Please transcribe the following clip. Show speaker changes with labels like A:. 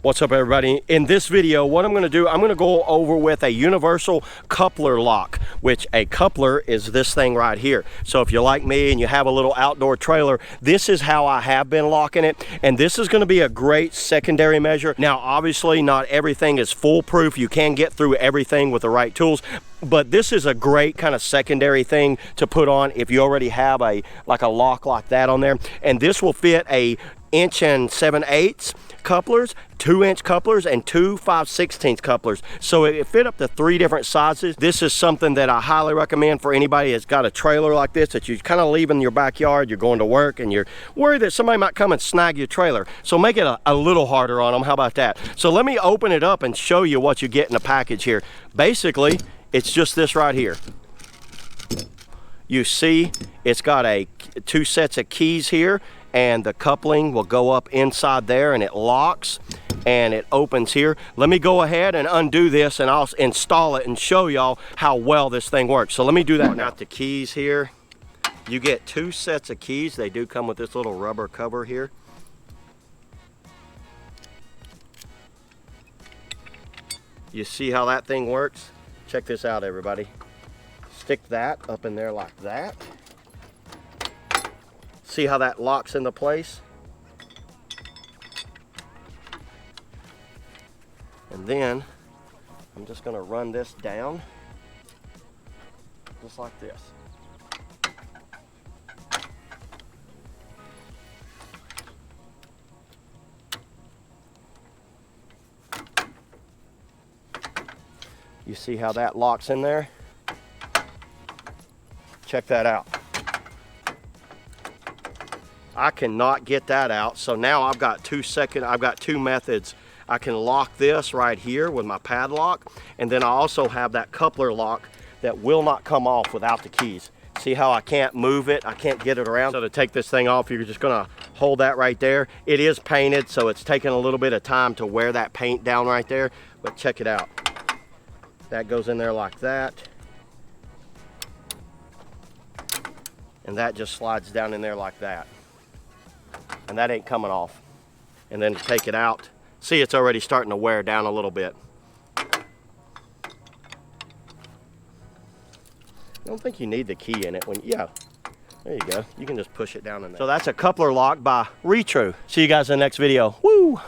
A: What's up, everybody? In this video, what I'm going to do, I'm going to go over with a universal coupler lock, which a coupler is this thing right here. So if you're like me and you have a little outdoor trailer, this is how I have been locking it, and this is going to be a great secondary measure. Now, obviously, not everything is foolproof. You can get through everything with the right tools, but this is a great kind of secondary thing to put on if you already have a lock like that on there. And this will fit a 1 7/8" couplers, 2-inch couplers, and 2 5/16 couplers. So it fit up to 3 different sizes. This is something that I highly recommend for anybody that's got a trailer like this that you kind of leave in your backyard. You're going to work and you're worried that somebody might come and snag your trailer. So make it a little harder on them. How about that? So let me open it up and show you what you get in the package here. Basically, it's just this right here. You see, it's got 2 sets of keys here, and the coupling will go up inside there, and it locks and it opens here. Let me go ahead and undo this, and I'll install it and show y'all how well this thing works. So let me do that now. Got the keys here. You get 2 sets of keys. They do come with this little rubber cover here. You see how that thing works? Check this out, everybody. Stick that up in there like that. See how that locks into place? And then I'm just going to run this down just like this. You see how that locks in there? Check that out. I cannot get that out, so now I've got 2 methods. I can lock this right here with my padlock, and then I also have that coupler lock that will not come off without the keys. See how I can't move it? I can't get it around. So to take this thing off, you're just gonna hold that right there. It is painted, so it's taking a little bit of time to wear that paint down right there, but check it out. That goes in there like that. And that just slides down in there like that. And that ain't coming off. And then to take it out, see, it's already starting to wear down a little bit. I don't think you need the key in it. Yeah, there you go. You can just push it down in there. So that's a coupler lock by RETRUE. See you guys in the next video. Woo!